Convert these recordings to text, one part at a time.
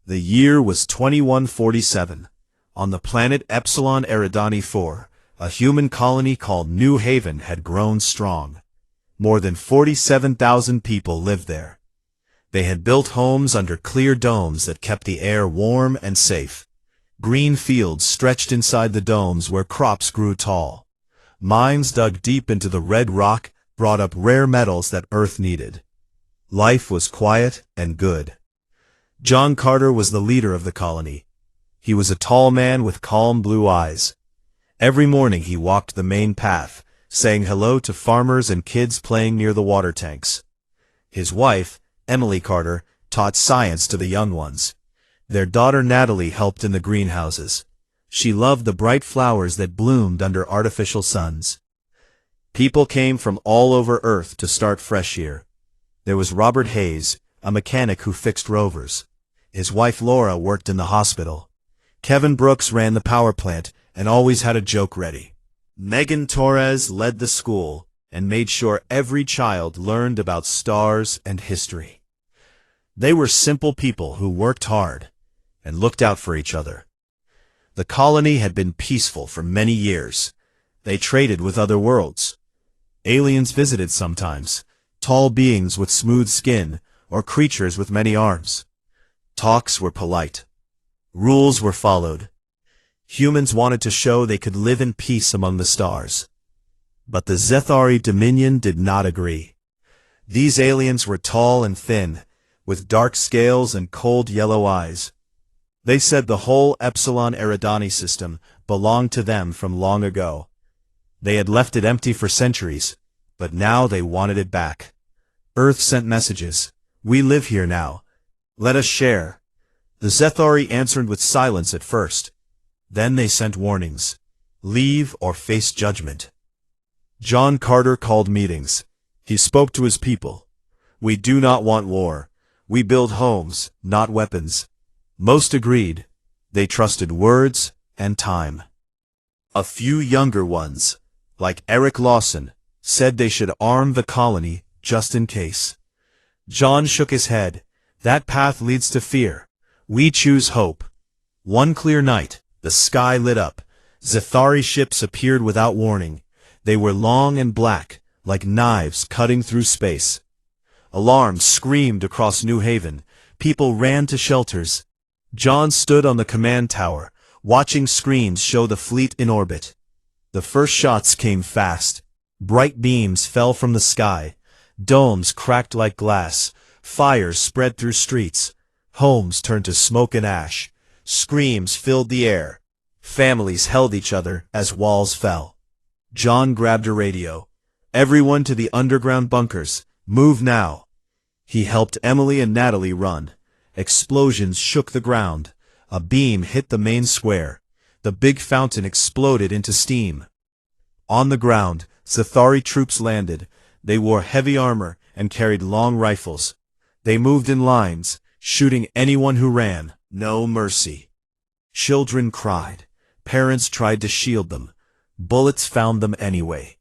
The year was 2147. On the planet Epsilon Eridani IV, a human colony called New Haven had grown strong. More than 47,000 people lived there. They had built homes under clear domes that kept the air warm and safe. Green fields stretched inside the domes where crops grew tall. Mines dug deep into the red rock brought up rare metals that Earth needed. Life was quiet and good. John Carter was the leader of the colony. He was a tall man with calm blue eyes. Every morning he walked the main path, saying hello to farmers and kids playing near the water tanks. His wife, Emily Carter, taught science to the young ones. Their daughter Natalie helped in the greenhouses. She loved the bright flowers that bloomed under artificial suns. People came from all over Earth to start fresh here. There was Robert Hayes, a mechanic who fixed rovers. His wife Laura worked in the hospital. Kevin Brooks ran the power plant and always had a joke ready. Megan Torres led the school and made sure every child learned about stars and history. They were simple people who worked hard and looked out for each other. The colony had been peaceful for many years. They traded with other worlds. Aliens visited sometimes, tall beings with smooth skin or creatures with many arms. Talks were polite. Rules were followed. Humans wanted to show they could live in peace among the stars. But the Zthari Dominion did not agree. These aliens were tall and thin, with dark scales and cold yellow eyes. They said the whole Epsilon Eridani system belonged to them from long ago. They had left it empty for centuries, but now they wanted it back. Earth sent messages. We live here now. Let us share. The Zthari answered with silence at first. Then they sent warnings. Leave or face judgment. John Carter called meetings. He spoke to his people. We do not want war. We build homes, not weapons. Most agreed. They trusted words and time. A few younger ones, like Eric Lawson, said they should arm the colony just in case. John shook his head. That path leads to fear. We choose hope. One clear night, the sky lit up. Zthari ships appeared without warning. They were long and black, like knives cutting through space. Alarms screamed across New Haven. People ran to shelters. John stood on the command tower, watching screens show the fleet in orbit. The first shots came fast. Bright beams fell from the sky. Domes cracked like glass. Fires spread through streets. Homes turned to smoke and ash. Screams filled the air. Families held each other as walls fell. John grabbed a radio. Everyone to the underground bunkers. Move now. He helped Emily and Natalie run. Explosions shook the ground. A beam hit the main square. The big fountain exploded into steam. On the ground, Zthari troops landed. They wore heavy armor and carried long rifles. They moved in lines, shooting anyone who ran. No mercy. Children cried. Parents tried to shield them. Bullets found them anyway.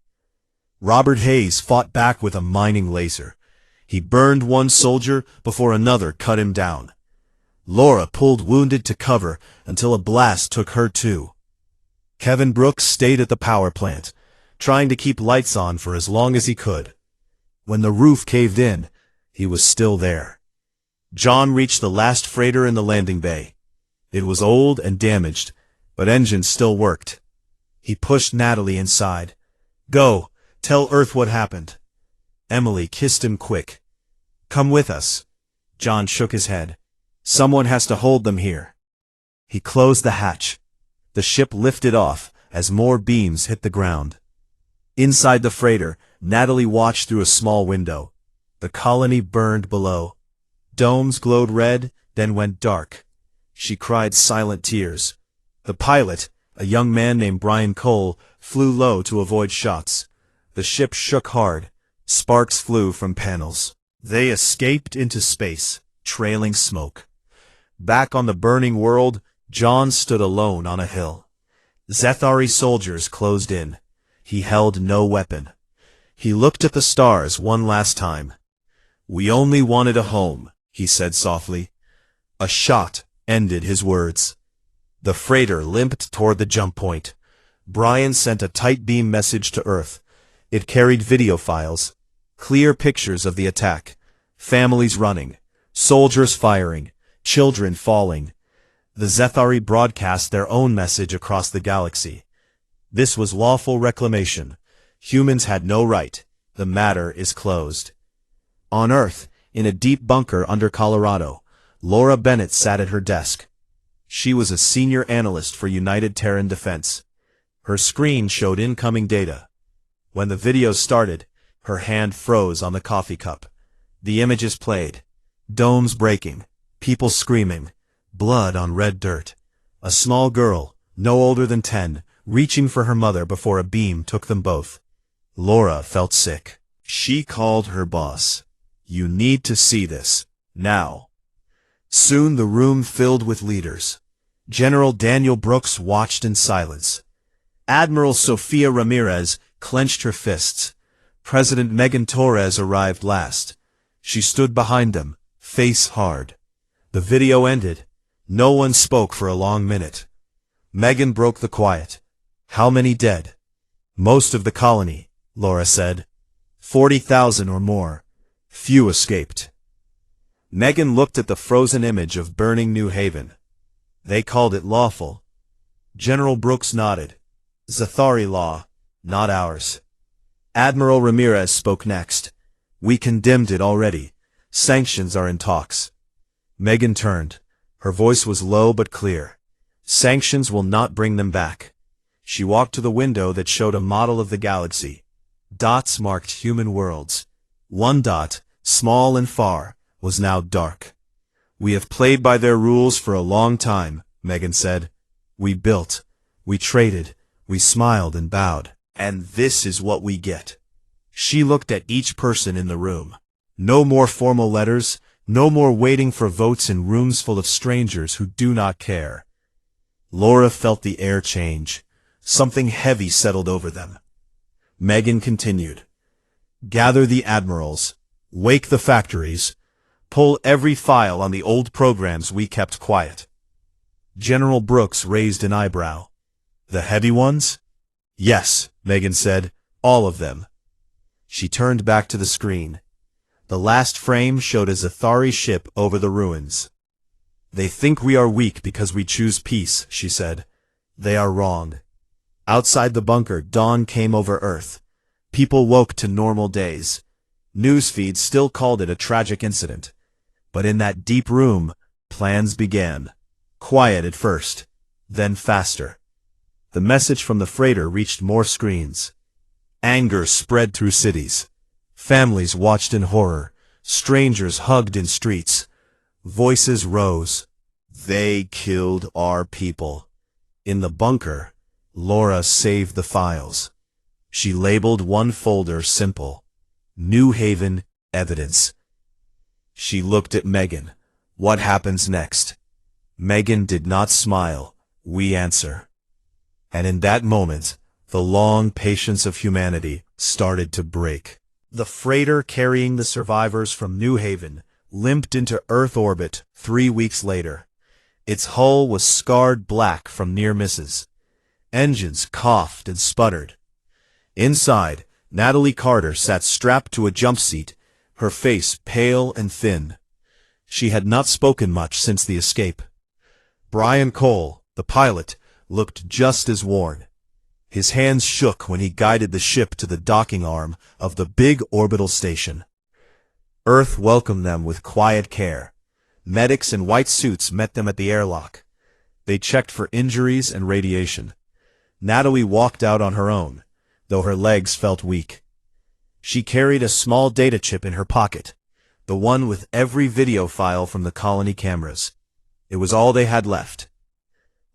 Robert Hayes fought back with a mining laser. He burned one soldier before another cut him down. Laura pulled wounded to cover until a blast took her too. Kevin Brooks stayed at the power plant, trying to keep lights on for as long as he could. When the roof caved in, he was still there. John reached the last freighter in the landing bay. It was old and damaged, but engines still worked. He pushed Natalie inside. Go, tell Earth what happened. Emily kissed him quick. Come with us. John shook his head. Someone has to hold them here. He closed the hatch. The ship lifted off as more beams hit the ground. Inside the freighter, Natalie watched through a small window. The colony burned below. Domes glowed red, then went dark. She cried silent tears. The pilot, a young man named Brian Cole, flew low to avoid shots. The ship shook hard. Sparks flew from panels. They escaped into space, trailing smoke. Back on the burning world, John stood alone on a hill. Zthari soldiers closed in. He held no weapon. He looked at the stars one last time. We only wanted a home, he said softly. A shot, ended his words. The freighter limped toward the jump point. Brian sent a tight beam message to Earth. It carried video files, clear pictures of the attack, families running, soldiers firing, children falling. The Zthari broadcast their own message across the galaxy. This was lawful reclamation. Humans had no right. The matter is closed. On Earth, in a deep bunker under Colorado, Laura Bennett sat at her desk. She was a senior analyst for United Terran Defense. Her screen showed incoming data. When the video started, her hand froze on the coffee cup. The images played. Domes breaking, people screaming, blood on red dirt. A small girl, no older than 10, reaching for her mother before a beam took them both. Laura felt sick. She called her boss. "You need to see this, now." Soon the room filled with leaders. General Daniel Brooks watched in silence. Admiral Sofia Ramirez clenched her fists. President Megan Torres arrived last. She stood behind them, face hard. The video ended. No one spoke for a long minute. Megan broke the quiet. "How many dead?" "Most of the colony," Laura said. 40,000 or more. Few escaped. Megan looked at the frozen image of burning New Haven. "They called it lawful." General Brooks nodded. "Zthari law, not ours." Admiral Ramirez spoke next. "We condemned it already. Sanctions are in talks." Megan turned. Her voice was low but clear. "Sanctions will not bring them back." She walked to the window that showed a model of the galaxy. Dots marked human worlds. One dot, small and far, was now dark. "We have played by their rules for a long time," Megan said. "We built, we traded, we smiled and bowed. And this is what we get." She looked at each person in the room. No more formal letters, no more waiting for votes in rooms full of strangers who do not care. Laura felt the air change. Something heavy settled over them. Megan continued. "Gather the admirals. Wake the factories. Pull every file on the old programs we kept quiet." General Brooks raised an eyebrow. "The heavy ones?" "Yes," Megan said. "All of them." She turned back to the screen. The last frame showed a Zthari ship over the ruins. "They think we are weak because we choose peace," she said. "They are wrong." Outside the bunker, dawn came over Earth. People woke to normal days. News feeds still called it a tragic incident. But in that deep room, plans began. Quiet at first, then faster. The message from the freighter reached more screens. Anger spread through cities. Families watched in horror. Strangers hugged in streets. Voices rose. "They killed our people." In the bunker, Laura saved the files. She labeled one folder simple. New Haven Evidence. She looked at Megan. "What happens next?" Megan did not smile. "We answer." And in that moment, the long patience of humanity started to break. The freighter carrying the survivors from New Haven limped into Earth orbit 3 weeks later. Its hull was scarred black from near misses. Engines coughed and sputtered. Inside, Natalie Carter sat strapped to a jump seat, her face pale and thin. She had not spoken much since the escape. Brian Cole, the pilot, looked just as worn. His hands shook when he guided the ship to the docking arm of the big orbital station. Earth welcomed them with quiet care. Medics in white suits met them at the airlock. They checked for injuries and radiation. Natalie walked out on her own, though her legs felt weak. She carried a small data chip in her pocket, the one with every video file from the colony cameras. It was all they had left.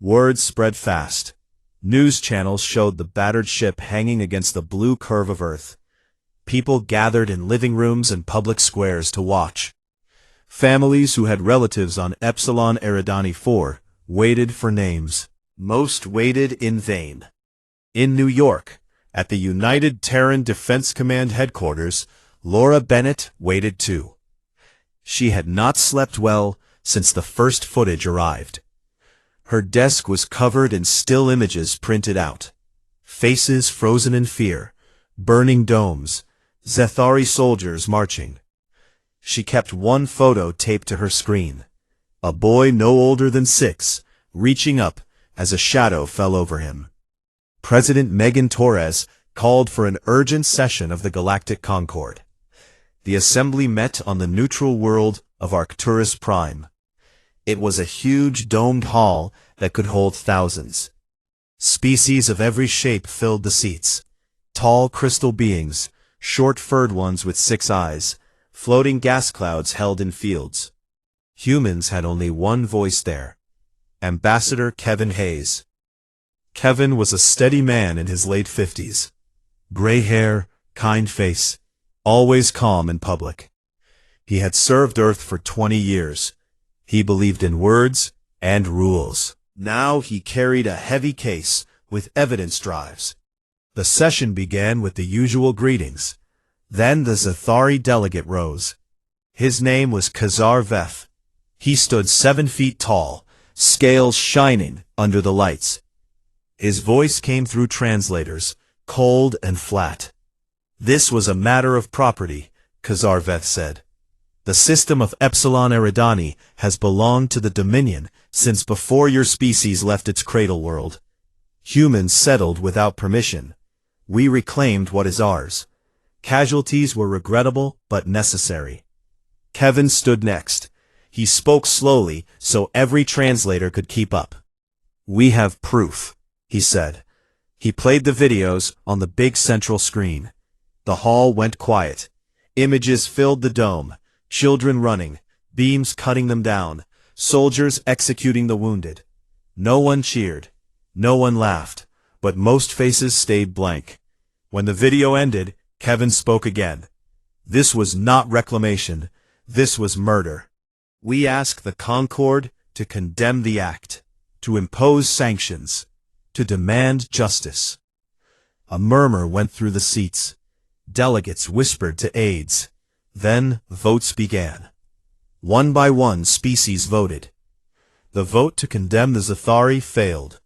Word spread fast. News channels showed the battered ship hanging against the blue curve of Earth. People gathered in living rooms and public squares to watch. Families who had relatives on Epsilon Eridani 4 waited for names. Most waited in vain. In New York, at the United Terran Defense Command headquarters, Laura Bennett waited too. She had not slept well since the first footage arrived. Her desk was covered in still images printed out. Faces frozen in fear, burning domes, Zthari soldiers marching. She kept one photo taped to her screen. A boy no older than 6, reaching up as a shadow fell over him. President Megan Torres called for an urgent session of the Galactic Concord. The assembly met on the neutral world of Arcturus Prime. It was a huge domed hall that could hold thousands. Species of every shape filled the seats. Tall crystal beings, short-furred ones with 6 eyes, floating gas clouds held in fields. Humans had only one voice there. Ambassador Kevin Hayes. Kevin was a steady man in his late 50s. Gray hair, kind face, always calm in public. He had served Earth for 20 years. He believed in words and rules. Now he carried a heavy case with evidence drives. The session began with the usual greetings. Then the Zthari delegate rose. His name was Khazar Veth. He stood 7 feet tall, scales shining under the lights. His voice came through translators, cold and flat. This was a matter of property, Khazar Veth said. The system of Epsilon Eridani has belonged to the Dominion since before your species left its cradle world. Humans settled without permission. We reclaimed what is ours. Casualties were regrettable but necessary. Kevin stood next. He spoke slowly so every translator could keep up. We have proof, he said. He played the videos on the big central screen. The hall went quiet. Images filled the dome. Children running, beams cutting them down, soldiers executing the wounded. No one cheered. No one laughed, but most faces stayed blank. When the video ended, Kevin spoke again. This was not reclamation. This was murder. We ask the Concord to condemn the act, to impose sanctions, to demand justice. A murmur went through the seats. Delegates whispered to aides. Then votes began. One by one species voted. The vote to condemn the Zthari failed.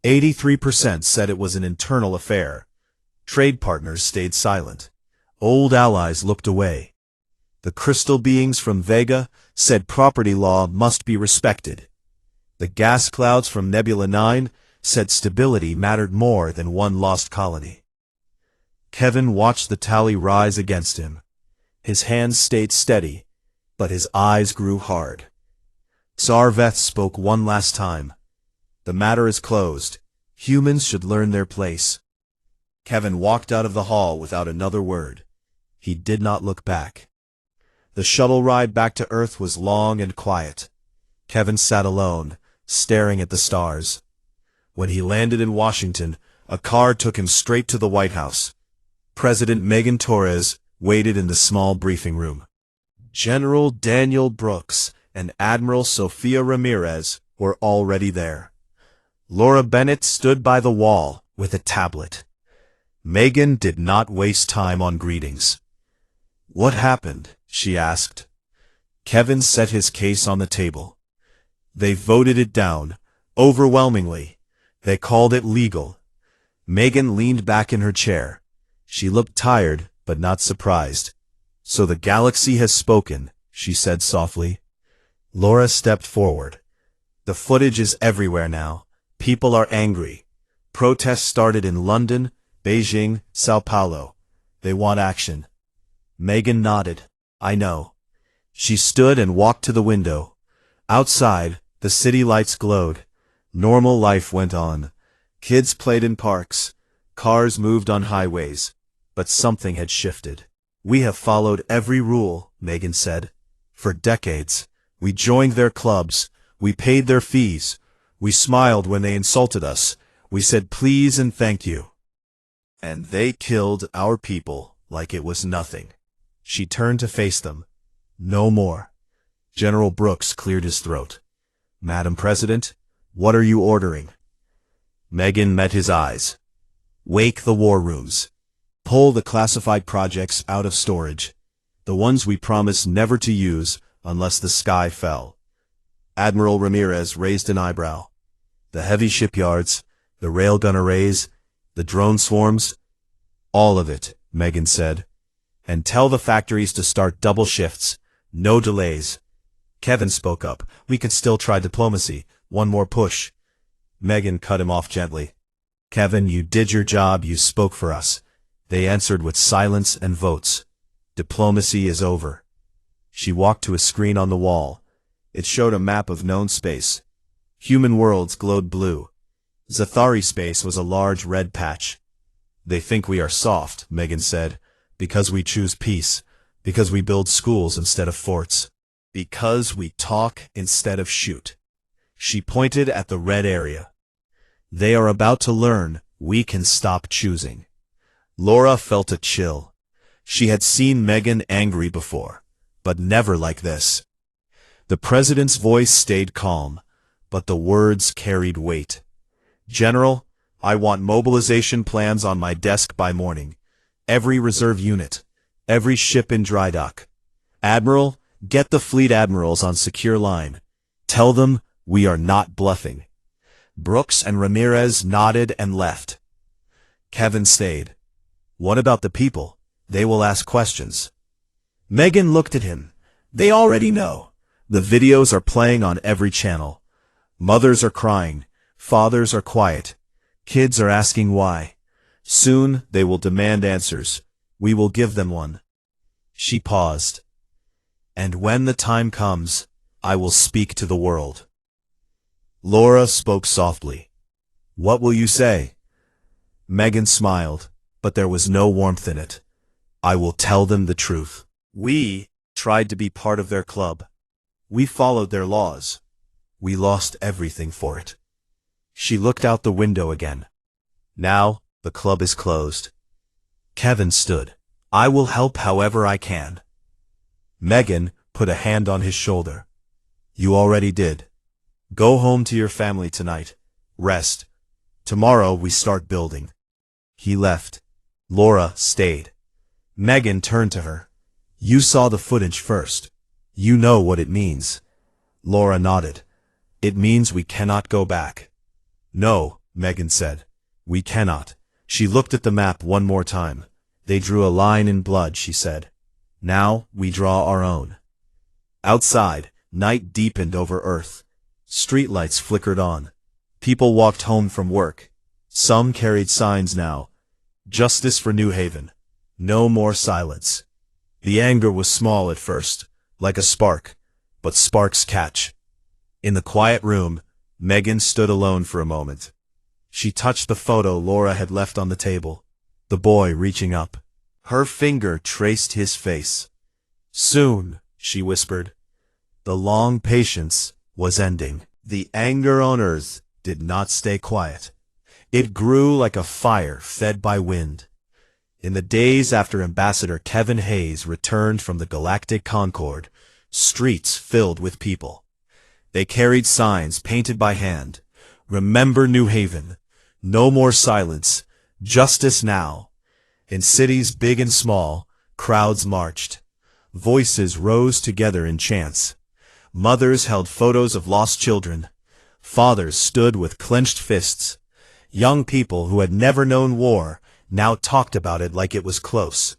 83% said it was an internal affair. Trade partners stayed silent. Old allies looked away. The crystal beings from Vega said property law must be respected. The gas clouds from Nebula 9 said stability mattered more than one lost colony. Kevin watched the tally rise against him. His hands stayed steady, but his eyes grew hard. Khazar Veth spoke one last time. The matter is closed. Humans should learn their place. Kevin walked out of the hall without another word. He did not look back. The shuttle ride back to Earth was long and quiet. Kevin sat alone, staring at the stars. When he landed in Washington, a car took him straight to the White House. President Megan Torres waited in the small briefing room. General Daniel Brooks and Admiral Sofia Ramirez were already there. Laura Bennett stood by the wall with a tablet. Megan did not waste time on greetings. What happened? She asked. Kevin set his case on the table. They voted it down, overwhelmingly. They called it legal. Megan leaned back in her chair. She looked tired, but not surprised. So the galaxy has spoken, she said softly. Laura stepped forward. The footage is everywhere now. People are angry. Protests started in London, Beijing, Sao Paulo. They want action. Megan nodded. I know. She stood and walked to the window. Outside, the city lights glowed. Normal life went on. Kids played in parks. Cars moved on highways. But something had shifted. We have followed every rule, Megan said. For decades. We joined their clubs. We paid their fees. We smiled when they insulted us. We said please and thank you. And they killed our people like it was nothing. She turned to face them. No more. General Brooks cleared his throat. Madam President, what are you ordering? Megan met his eyes. Wake the war rooms. Pull the classified projects out of storage. The ones we promised never to use unless the sky fell. Admiral Ramirez raised an eyebrow. The heavy shipyards, the railgun arrays, the drone swarms, all of it, Megan said. And tell the factories to start double shifts, no delays. Kevin spoke up. We can still try diplomacy. One more push. Megan cut him off gently. Kevin, you did your job, you spoke for us. They answered with silence and votes. Diplomacy is over. She walked to a screen on the wall. It showed a map of known space. Human worlds glowed blue. Zthari space was a large red patch. They think we are soft, Megan said, because we choose peace, because we build schools instead of forts, because we talk instead of shoot. She pointed at the red area. They are about to learn we can stop choosing. Laura felt a chill. She had seen Megan angry before, but never like this. The president's voice stayed calm, but the words carried weight. General, I want mobilization plans on my desk by morning. Every reserve unit, every ship in dry dock. Admiral, get the fleet admirals on secure line. Tell them we are not bluffing. Brooks and Ramirez nodded and left. Kevin stayed. What about the people? They will ask questions. Megan looked at him. They already know. The videos are playing on every channel. Mothers are crying. Fathers are quiet. Kids are asking why. Soon they will demand answers. We will give them one. She paused. And when the time comes, I will speak to the world. Laura spoke softly. What will you say? Megan smiled, but there was no warmth in it. I will tell them the truth. We tried to be part of their club. We followed their laws. We lost everything for it. She looked out the window again. Now, the club is closed. Kevin stood. I will help however I can. Megan put a hand on his shoulder. You already did. Go home to your family tonight. Rest. Tomorrow we start building. He left. Laura stayed. Megan turned to her. You saw the footage first. You know what it means. Laura nodded. It means we cannot go back. No, Megan said. We cannot. She looked at the map one more time. They drew a line in blood, she said. Now we draw our own. Outside, night deepened over Earth. Streetlights flickered on. People walked home from work. Some carried signs now. Justice for New Haven. No more silence. The anger was small at first, like a spark, but sparks catch. In the quiet room, Megan stood alone for a moment. She touched the photo Laura had left on the table, the boy reaching up. Her finger traced his face. Soon, she whispered. The long patience was ending. The anger on Earth did not stay quiet. It grew like a fire fed by wind. In the days after Ambassador Kevin Hayes returned from the Galactic Concord, streets filled with people. They carried signs painted by hand. Remember New Haven. No more silence. Justice now. In cities big and small, crowds marched. Voices rose together in chants. Mothers held photos of lost children. Fathers stood with clenched fists. Young people who had never known war now talked about it like it was close.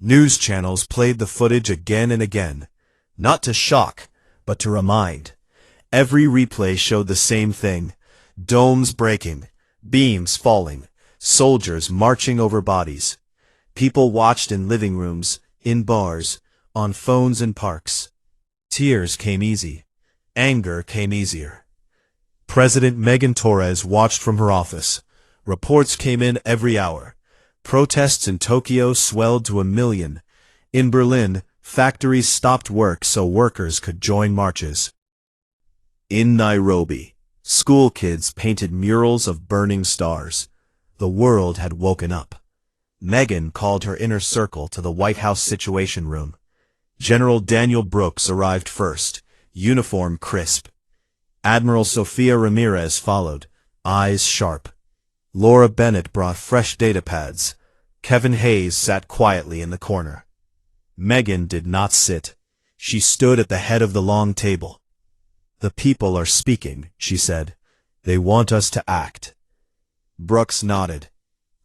News channels played the footage again and again, not to shock, but to remind. Every replay showed the same thing. Domes breaking, beams falling, soldiers marching over bodies. People watched in living rooms, in bars, on phones in parks. Tears came easy. Anger came easier. President Megan Torres watched from her office. Reports came in every hour. Protests in Tokyo swelled to 1 million. In Berlin, factories stopped work so workers could join marches. In Nairobi, school kids painted murals of burning stars. The world had woken up. Megan called her inner circle to the White House Situation Room. General Daniel Brooks arrived first, uniform crisp. Admiral Sofia Ramirez followed, eyes sharp. Laura Bennett brought fresh data pads. Kevin Hayes sat quietly in the corner. Megan did not sit. She stood at the head of the long table. The people are speaking, she said. They want us to act. Brooks nodded.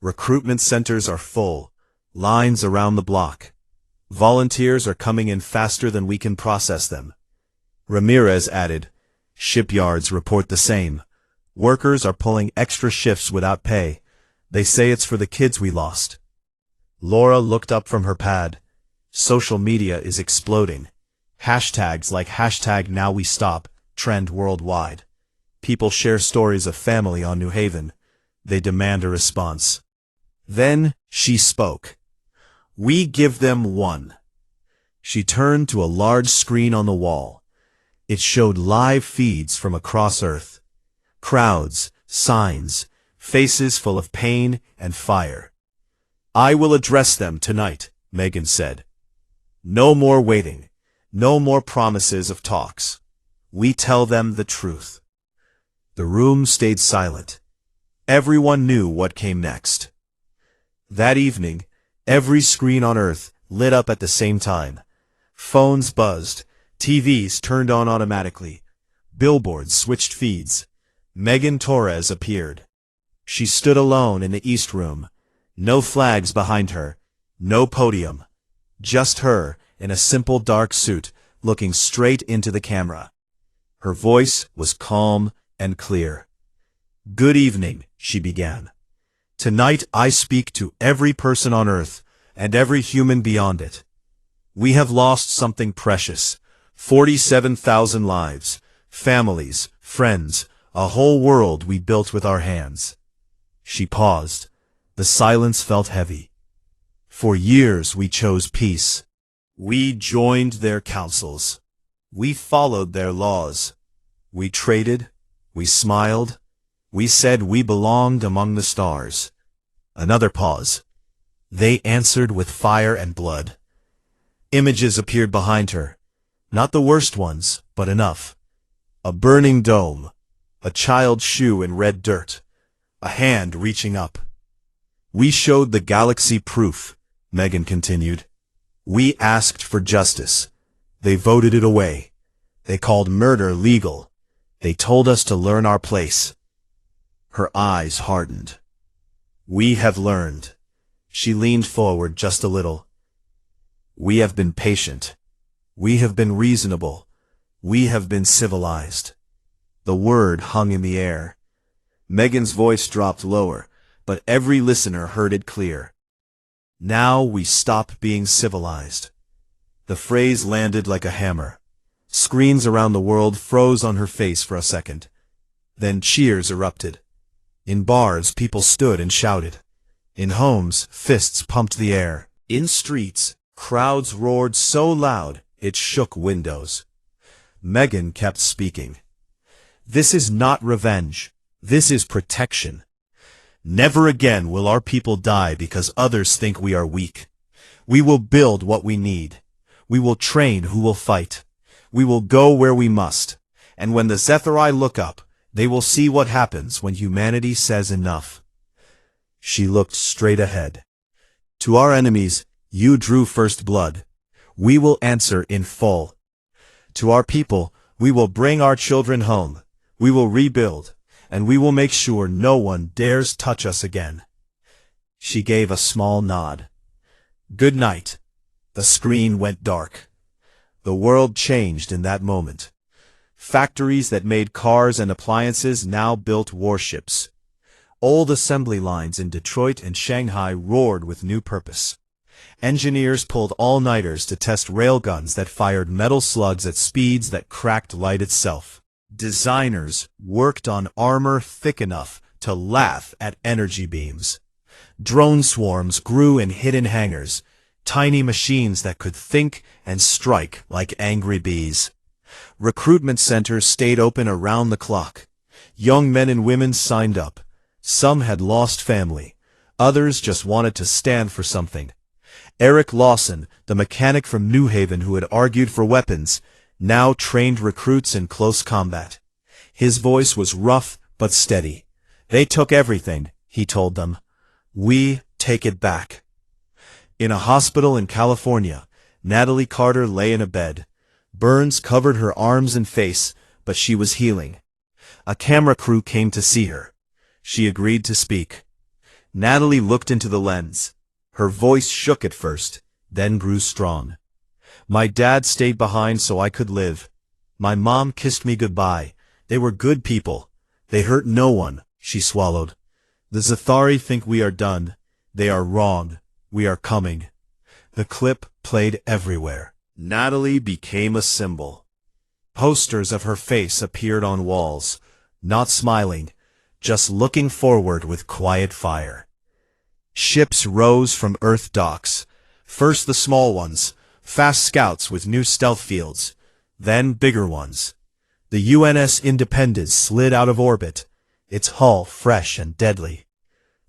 Recruitment centers are full. Lines around the block. Volunteers are coming in faster than we can process them. Ramirez added, shipyards report the same. Workers are pulling extra shifts without pay. They say it's for the kids we lost. Laura looked up from her pad. Social media is exploding. Hashtags like #NowWeStop trend worldwide. People share stories of family on New Haven. They demand a response. Then she spoke. We give them one. She turned to a large screen on the wall. It showed live feeds from across Earth. Crowds, signs, faces full of pain and fire. I will address them tonight, Megan said. No more waiting. No more promises of talks. We tell them the truth. The room stayed silent. Everyone knew what came next. That evening, every screen on Earth lit up at the same time. Phones buzzed. TVs turned on automatically. Billboards switched feeds. Megan Torres appeared. She stood alone in the East Room. No flags behind her. No podium. Just her, in a simple dark suit, looking straight into the camera. Her voice was calm and clear. Good evening, she began. Tonight I speak to every person on Earth, and every human beyond it. We have lost something precious. 47,000 lives, families, friends, a whole world we built with our hands. She paused. The silence felt heavy. For years we chose peace. We joined their councils. We followed their laws. We traded. We smiled. We said we belonged among the stars. Another pause. They answered with fire and blood. Images appeared behind her. Not the worst ones, but enough. A burning dome. A child's shoe in red dirt. A hand reaching up. We showed the galaxy proof, Megan continued. We asked for justice. They voted it away. They called murder legal. They told us to learn our place. Her eyes hardened. We have learned. She leaned forward just a little. We have been patient. We have been reasonable. We have been civilized. The word hung in the air. Megan's voice dropped lower, but every listener heard it clear. Now we stop being civilized. The phrase landed like a hammer. Screens around the world froze on her face for a second. Then cheers erupted. In bars, people stood and shouted. In homes, fists pumped the air. In streets, crowds roared so loud it shook windows. Megan kept speaking. This is not revenge. This is protection. Never again will our people die because others think we are weak. We will build what we need. We will train who will fight. We will go where we must. And when the Zthari look up, they will see what happens when humanity says enough. She looked straight ahead. To our enemies, you drew first blood. We will answer in full. To our people, we will bring our children home. We will rebuild, and we will make sure no one dares touch us again. She gave a small nod. Good night. The screen went dark. The world changed in that moment. Factories that made cars and appliances now built warships. Old assembly lines in Detroit and Shanghai roared with new purpose. Engineers pulled all-nighters to test railguns that fired metal slugs at speeds that cracked light itself. Designers worked on armor thick enough to laugh at energy beams. Drone swarms grew in hidden hangars, tiny machines that could think and strike like angry bees. Recruitment centers stayed open around the clock. Young men and women signed up. Some had lost family. Others just wanted to stand for something. Eric Lawson, the mechanic from New Haven who had argued for weapons, now trained recruits in close combat. His voice was rough but steady. They took everything, he told them. We take it back. In a hospital in California, Natalie Carter lay in a bed. Burns covered her arms and face, but she was healing. A camera crew came to see her. She agreed to speak. Natalie looked into the lens. Her voice shook at first, then grew strong. My dad stayed behind so I could live. My mom kissed me goodbye. They were good people. They hurt no one, she swallowed. The Zthari think we are done. They are wrong. We are coming. The clip played everywhere. Natalie became a symbol. Posters of her face appeared on walls, not smiling, just looking forward with quiet fire. Ships rose from Earth docks. First the small ones, fast scouts with new stealth fields, then bigger ones. The UNS Independence slid out of orbit, its hull fresh and deadly.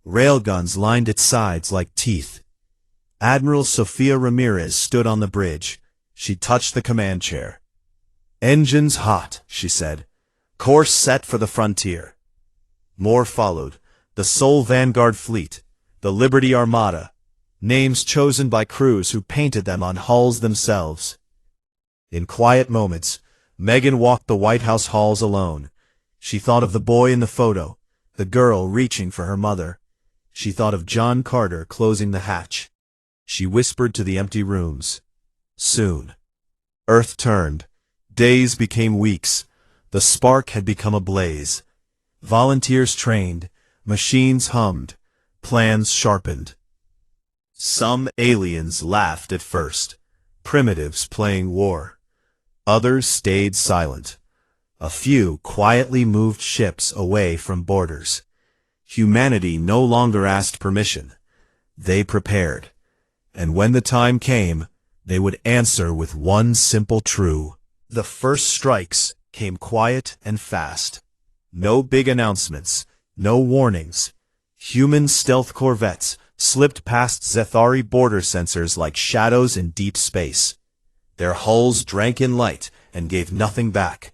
Railguns lined its sides like teeth. Admiral Sofia Ramirez stood on the bridge. She touched the command chair. Engines hot, she said. Course set for the frontier. More followed. The Sol Vanguard Fleet, the Liberty Armada, names chosen by crews who painted them on hulls themselves. In quiet moments, Megan walked the White House halls alone. She thought of the boy in the photo, the girl reaching for her mother. She thought of John Carter closing the hatch. She whispered to the empty rooms. Soon. Earth turned. Days became weeks. The spark had become a blaze. Volunteers trained. Machines hummed. Plans sharpened. Some aliens laughed at first. Primitives playing war. Others stayed silent. A few quietly moved ships away from borders. Humanity no longer asked permission. They prepared. And when the time came, they would answer with one simple true. The first strikes came quiet and fast. No big announcements, no warnings. Human stealth corvettes slipped past Zthari border sensors like shadows in deep space. Their hulls drank in light and gave nothing back.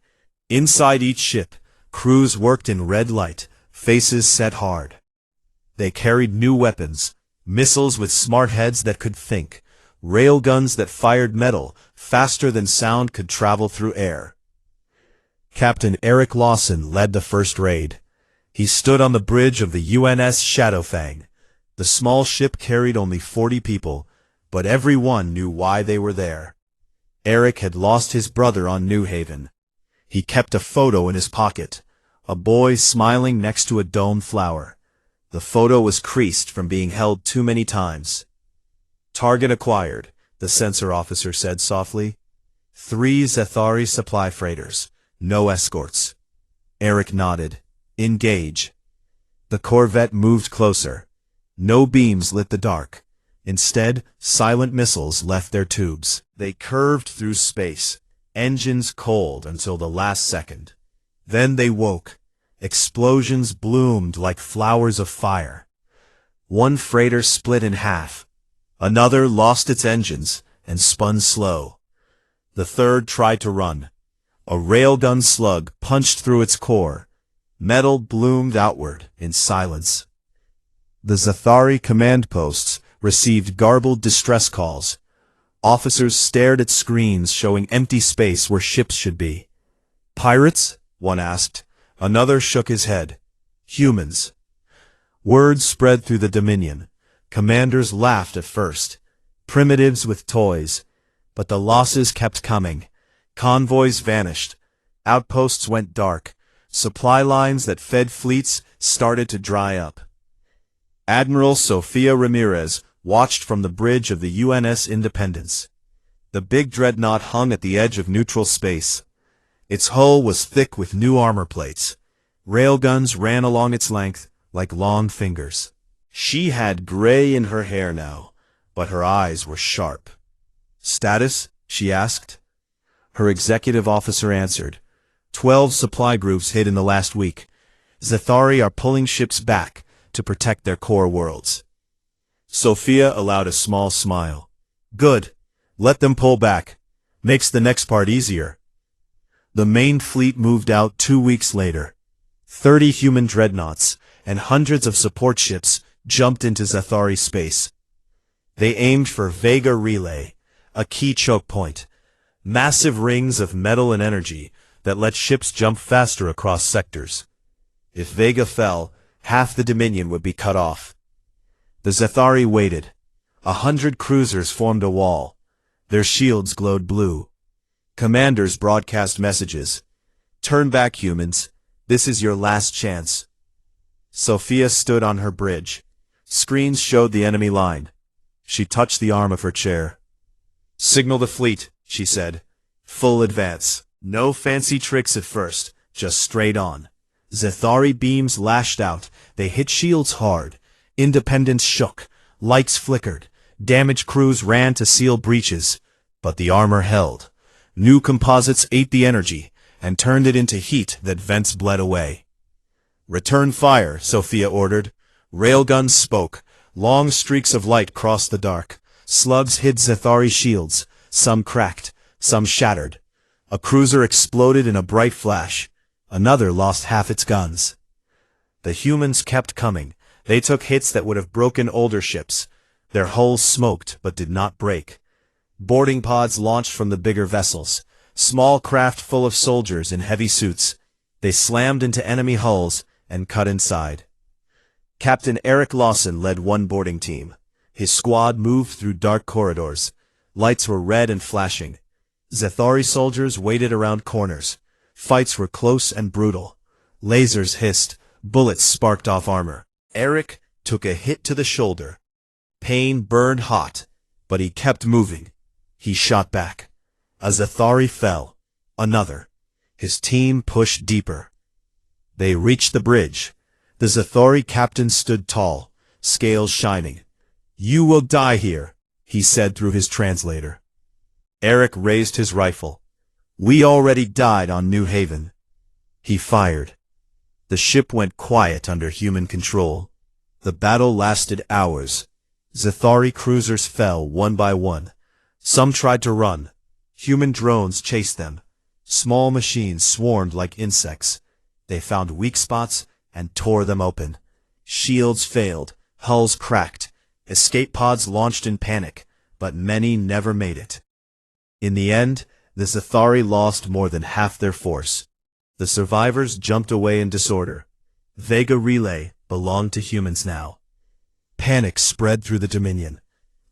Inside each ship, crews worked in red light, faces set hard. They carried new weapons, missiles with smart heads that could think, railguns that fired metal faster than sound could travel through air. Captain Eric Lawson led the first raid. He stood on the bridge of the UNS Shadowfang. The small ship carried only 40 people, but everyone knew why they were there. Eric had lost his brother on New Haven. He kept a photo in his pocket, a boy smiling next to a dome flower. The photo was creased from being held too many times. Target acquired, the sensor officer said softly. 3 Zthari supply freighters, no escorts. Eric nodded. Engage. The corvette moved closer. No beams lit the dark. Instead, silent missiles left their tubes. They curved through space, engines cold until the last second. Then they woke. Explosions bloomed like flowers of fire. One freighter split in half. Another lost its engines and spun slow. The third tried to run. A railgun slug punched through its core. Metal bloomed outward in silence. The Zthari command posts received garbled distress calls. Officers stared at screens showing empty space where ships should be. Pirates? One asked. Another shook his head. Humans. Word spread through the Dominion. Commanders laughed at first. Primitives with toys. But the losses kept coming. Convoys vanished. Outposts went dark. Supply lines that fed fleets started to dry up. Admiral Sofia Ramirez watched from the bridge of the UNS Independence. The big dreadnought hung at the edge of neutral space. Its hull was thick with new armor plates. Railguns ran along its length like long fingers. She had gray in her hair now, but her eyes were sharp. Status? She asked. Her executive officer answered. 12 supply groups hit in the last week. Zthari are pulling ships back to protect their core worlds. Sophia allowed a small smile. Good. Let them pull back. Makes the next part easier. The main fleet moved out 2 weeks later. 30 human dreadnoughts and hundreds of support ships jumped into Zthari space. They aimed for Vega Relay, a key choke point. Massive rings of metal and energy, that let ships jump faster across sectors. If Vega fell, half the Dominion would be cut off. The Zthari waited. 100 cruisers formed a wall. Their shields glowed blue. Commanders broadcast messages. "Turn back, humans. This is your last chance." Sophia stood on her bridge. Screens showed the enemy line. She touched the arm of her chair. "Signal the fleet," she said. "Full advance. No fancy tricks at first, just straight on." Zthari beams lashed out. They hit shields hard. Independence shook. Lights flickered. Damaged crews ran to seal breaches. But the armor held. New composites ate the energy and turned it into heat that vents bled away. "Return fire," Sophia ordered. Railguns spoke. Long streaks of light crossed the dark. Slugs hid Zthari shields. Some cracked. Some shattered. A cruiser exploded in a bright flash. Another lost half its guns. The humans kept coming. They took hits that would have broken older ships. Their hulls smoked but did not break. Boarding pods launched from the bigger vessels. Small craft full of soldiers in heavy suits. They slammed into enemy hulls and cut inside. Captain Eric Lawson led one boarding team. His squad moved through dark corridors. Lights were red and flashing. Zthari soldiers waited around corners. Fights were close and brutal. Lasers hissed. Bullets sparked off armor. Eric took a hit to the shoulder. Pain burned hot, but he kept moving. He shot back. A Zthari fell. Another. His team pushed deeper. They reached the bridge. The Zthari captain stood tall, scales shining. "You will die here," he said through his translator. Eric raised his rifle. "We already died on New Haven." He fired. The ship went quiet under human control. The battle lasted hours. Zthari cruisers fell one by one. Some tried to run. Human drones chased them. Small machines swarmed like insects. They found weak spots and tore them open. Shields failed. Hulls cracked. Escape pods launched in panic, but many never made it. In the end, the Zthari lost more than half their force. The survivors jumped away in disorder. Vega Relay belonged to humans now. Panic spread through the Dominion.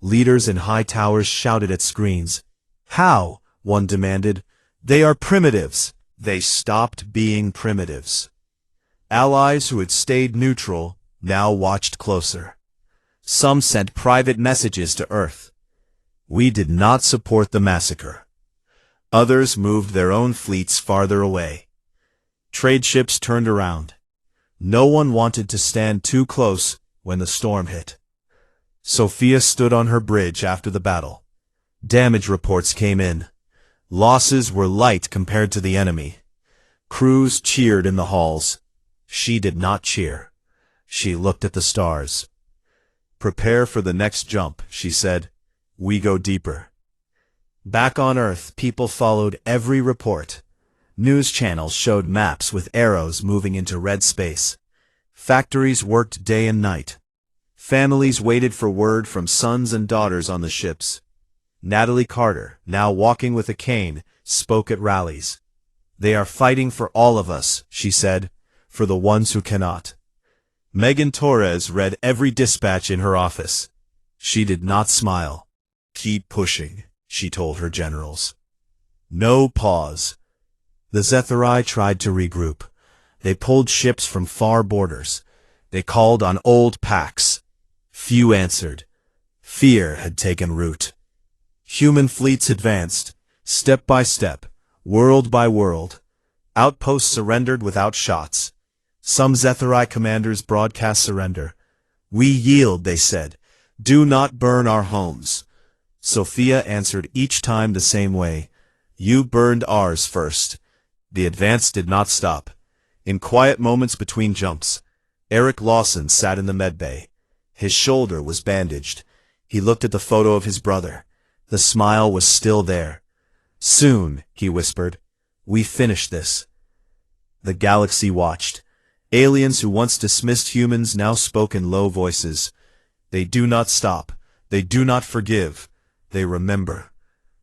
Leaders in high towers shouted at screens. "How?" one demanded. "They are primitives." They stopped being primitives. Allies who had stayed neutral now watched closer. Some sent private messages to Earth. "We did not support the massacre." Others moved their own fleets farther away. Trade ships turned around. No one wanted to stand too close when the storm hit. Sophia stood on her bridge after the battle. Damage reports came in. Losses were light compared to the enemy. Crews cheered in the halls. She did not cheer. She looked at the stars. "Prepare for the next jump," she said. "We go deeper." Back on Earth, people followed every report. News channels showed maps with arrows moving into red space. Factories worked day and night. Families waited for word from sons and daughters on the ships. Natalie Carter, now walking with a cane, spoke at rallies. "They are fighting for all of us," she said, "for the ones who cannot." Megan Torres read every dispatch in her office. She did not smile. "Keep pushing," she told her generals. No pause. The Zthari tried to regroup. They pulled ships from far borders. They called on old packs. Few answered. Fear had taken root. Human fleets advanced, step by step, world by world. Outposts surrendered without shots. Some Zthari commanders broadcast surrender. "We yield," they said. "Do not burn our homes." Sophia answered each time the same way. "You burned ours first." The advance did not stop. In quiet moments between jumps, Eric Lawson sat in the medbay. His shoulder was bandaged. He looked at the photo of his brother. The smile was still there. "Soon," he whispered. "We finish this." The galaxy watched. Aliens who once dismissed humans now spoke in low voices. They do not stop. They do not forgive. They remember.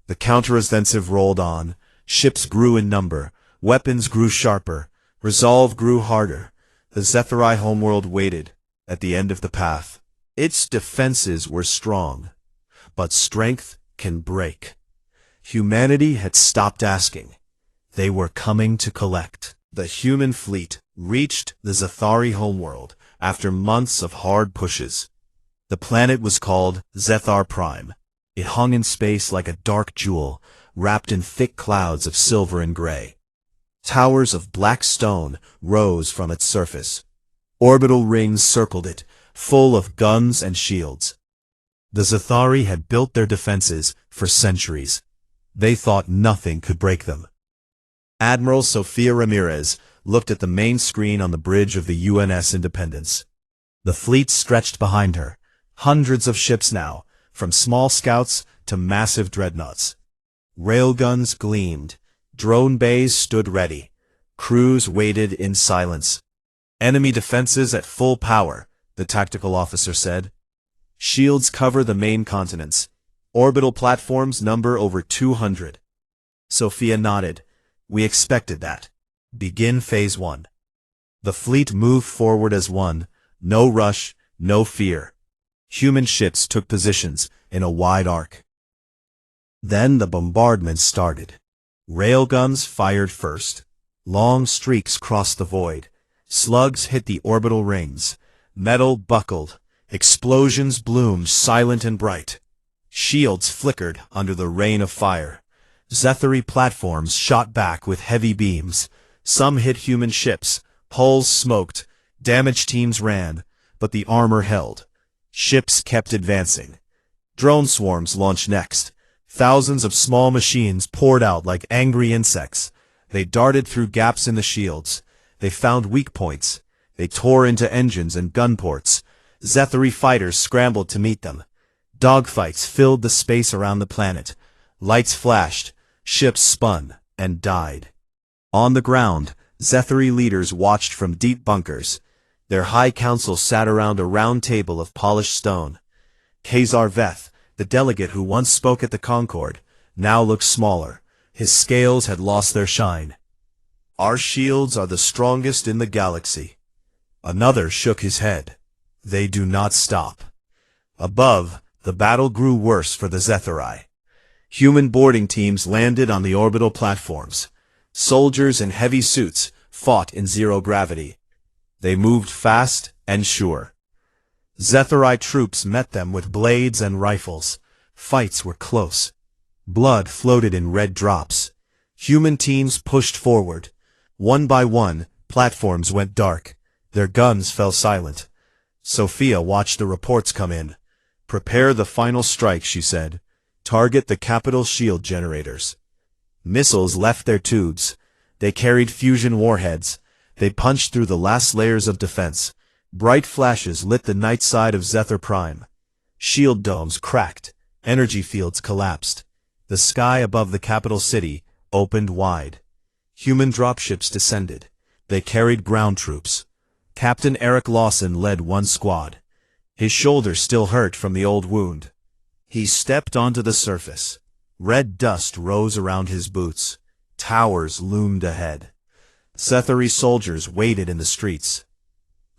The counteroffensive rolled on. Ships grew in number. Weapons grew sharper. Resolve grew harder. The Zthari homeworld waited, at the end of the path. Its defenses were strong, but strength can break. Humanity had stopped asking. They were coming to collect. The human fleet reached the Zthari homeworld after months of hard pushes. The planet was called Zthar Prime. It hung in space like a dark jewel, wrapped in thick clouds of silver and gray. Towers of black stone rose from its surface. Orbital rings circled it, full of guns and shields. The Zthari had built their defenses for centuries. They thought nothing could break them. Admiral Sofia Ramirez looked at the main screen on the bridge of the UNS Independence. The fleet stretched behind her, hundreds of ships now, from small scouts to massive dreadnoughts. Railguns gleamed. Drone bays stood ready. Crews waited in silence. Enemy defenses at full power, the tactical officer said. Shields cover the main continents. Orbital platforms number over 200. Sophia nodded. We expected that. Begin Phase 1. The fleet moved forward as one. No rush, no fear. Human ships took positions in a wide arc. Then the bombardment started. Railguns fired first. Long streaks crossed the void. Slugs hit the orbital rings. Metal buckled. Explosions bloomed silent and bright. Shields flickered under the rain of fire. Zthari platforms shot back with heavy beams. Some hit human ships. Hulls smoked. Damaged teams ran, but the armor held. Ships kept advancing. Drone swarms launched next. Thousands of small machines poured out like angry insects. They darted through gaps in the shields. They found weak points. They tore into engines and gun ports. Zthari fighters scrambled to meet them. Dogfights filled the space around the planet. Lights flashed. Ships spun and died. On the ground, Zthari leaders watched from deep bunkers. Their high council sat around a round table of polished stone. Khazar Veth, the delegate who once spoke at the Concord, now looked smaller. His scales had lost their shine. Our shields are the strongest in the galaxy. Another shook his head. They do not stop. Above, the battle grew worse for the Zthari. Human boarding teams landed on the orbital platforms. Soldiers in heavy suits fought in zero gravity. They moved fast and sure. Zthari troops met them with blades and rifles. Fights were close. Blood floated in red drops. Human teams pushed forward. One by one, platforms went dark. Their guns fell silent. Sophia watched the reports come in. Prepare the final strike, she said. Target the capital shield generators. Missiles left their tubes. They carried fusion warheads. They punched through the last layers of defense. Bright flashes lit the night side of Zthar Prime. Shield domes cracked. Energy fields collapsed. The sky above the capital city opened wide. Human dropships descended. They carried ground troops. Captain Eric Lawson led one squad. His shoulder still hurt from the old wound. He stepped onto the surface. Red dust rose around his boots. Towers loomed ahead. Zthari soldiers waited in the streets.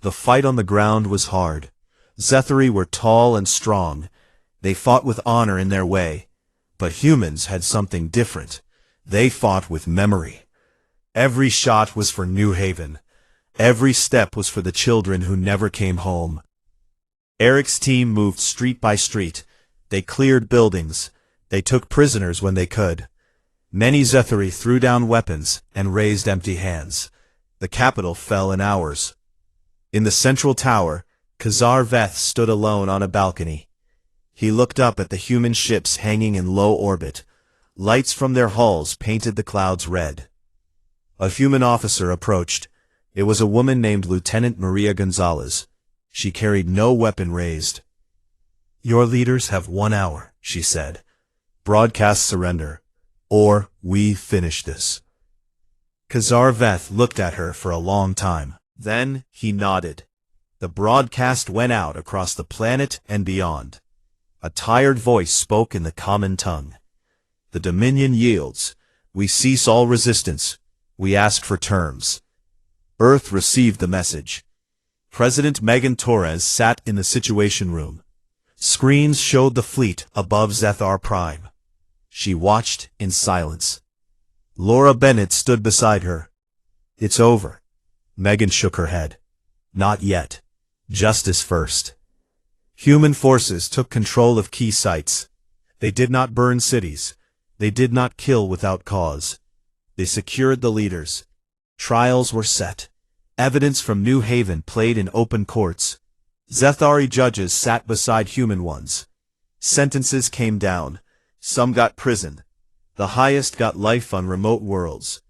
The fight on the ground was hard. Zthari were tall and strong. They fought with honor in their way. But humans had something different. They fought with memory. Every shot was for New Haven. Every step was for the children who never came home. Eric's team moved street by street. They cleared buildings. They took prisoners when they could. Many Zthari threw down weapons and raised empty hands. The capital fell in hours. In the central tower, Khazar Veth stood alone on a balcony. He looked up at the human ships hanging in low orbit. Lights from their hulls painted the clouds red. A human officer approached. It was a woman named Lieutenant Maria Gonzalez. She carried no weapon raised. Your leaders have 1 hour, she said. Broadcast surrender, or we finish this. Khazar Veth looked at her for a long time. Then he nodded. The broadcast went out across the planet and beyond. A tired voice spoke in the common tongue. The Dominion yields. We cease all resistance. We asked for terms. Earth received the message. President Megan Torres sat in the Situation Room. Screens showed the fleet above Zthar Prime. She watched in silence. Laura Bennett stood beside her. It's over. Megan shook her head. Not yet. Justice first. Human forces took control of key sites. They did not burn cities. They did not kill without cause. They secured the leaders. Trials were set. Evidence from New Haven played in open courts. Zthari judges sat beside human ones. Sentences came down. Some got prison. The highest got life on remote worlds.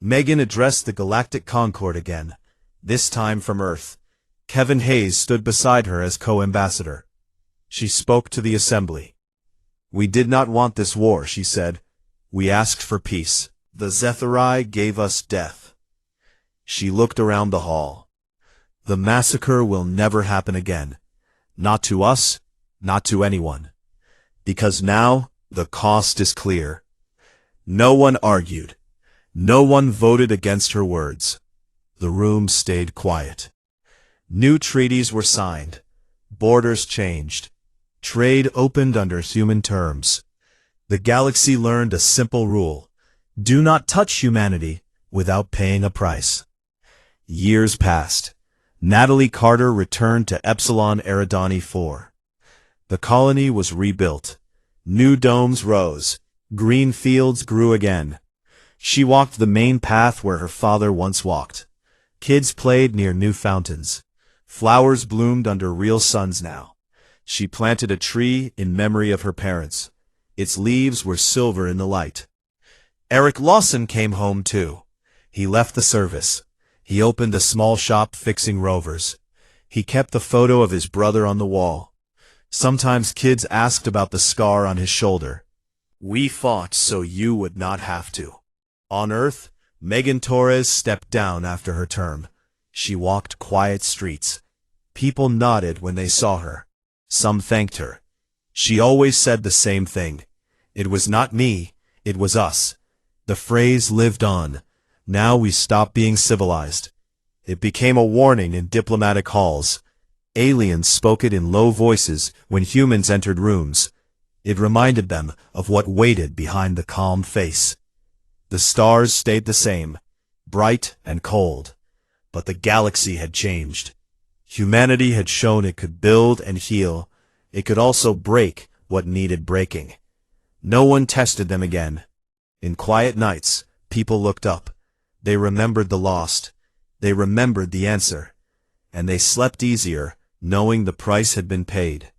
Megan addressed the Galactic Concord again, this time from Earth. Kevin Hayes stood beside her as co-ambassador. She spoke to the assembly. We did not want this war, she said. We asked for peace. The Zthari gave us death. She looked around the hall. The massacre will never happen again. Not to us, not to anyone. Because now, the cost is clear. No one argued. No one voted against her words. The room stayed quiet. New treaties were signed. Borders changed. Trade opened under human terms. The galaxy learned a simple rule. Do not touch humanity without paying a price. Years passed. Natalie Carter returned to Epsilon Eridani 4. The colony was rebuilt. New domes rose. Green fields grew again. She walked the main path where her father once walked. Kids played near new fountains. Flowers bloomed under real suns now. She planted a tree in memory of her parents. Its leaves were silver in the light. Eric Lawson came home too. He left the service. He opened a small shop fixing rovers. He kept the photo of his brother on the wall. Sometimes kids asked about the scar on his shoulder. We fought so you would not have to. On Earth, Megan Torres stepped down after her term. She walked quiet streets. People nodded when they saw her. Some thanked her. She always said the same thing. It was not me, it was us. The phrase lived on. Now we stopped being civilized. It became a warning in diplomatic halls. Aliens spoke it in low voices when humans entered rooms. It reminded them of what waited behind the calm face. The stars stayed the same, bright and cold. But the galaxy had changed. Humanity had shown it could build and heal. It could also break what needed breaking. No one tested them again. In quiet nights, people looked up. They remembered the lost. They remembered the answer. And they slept easier, knowing the price had been paid.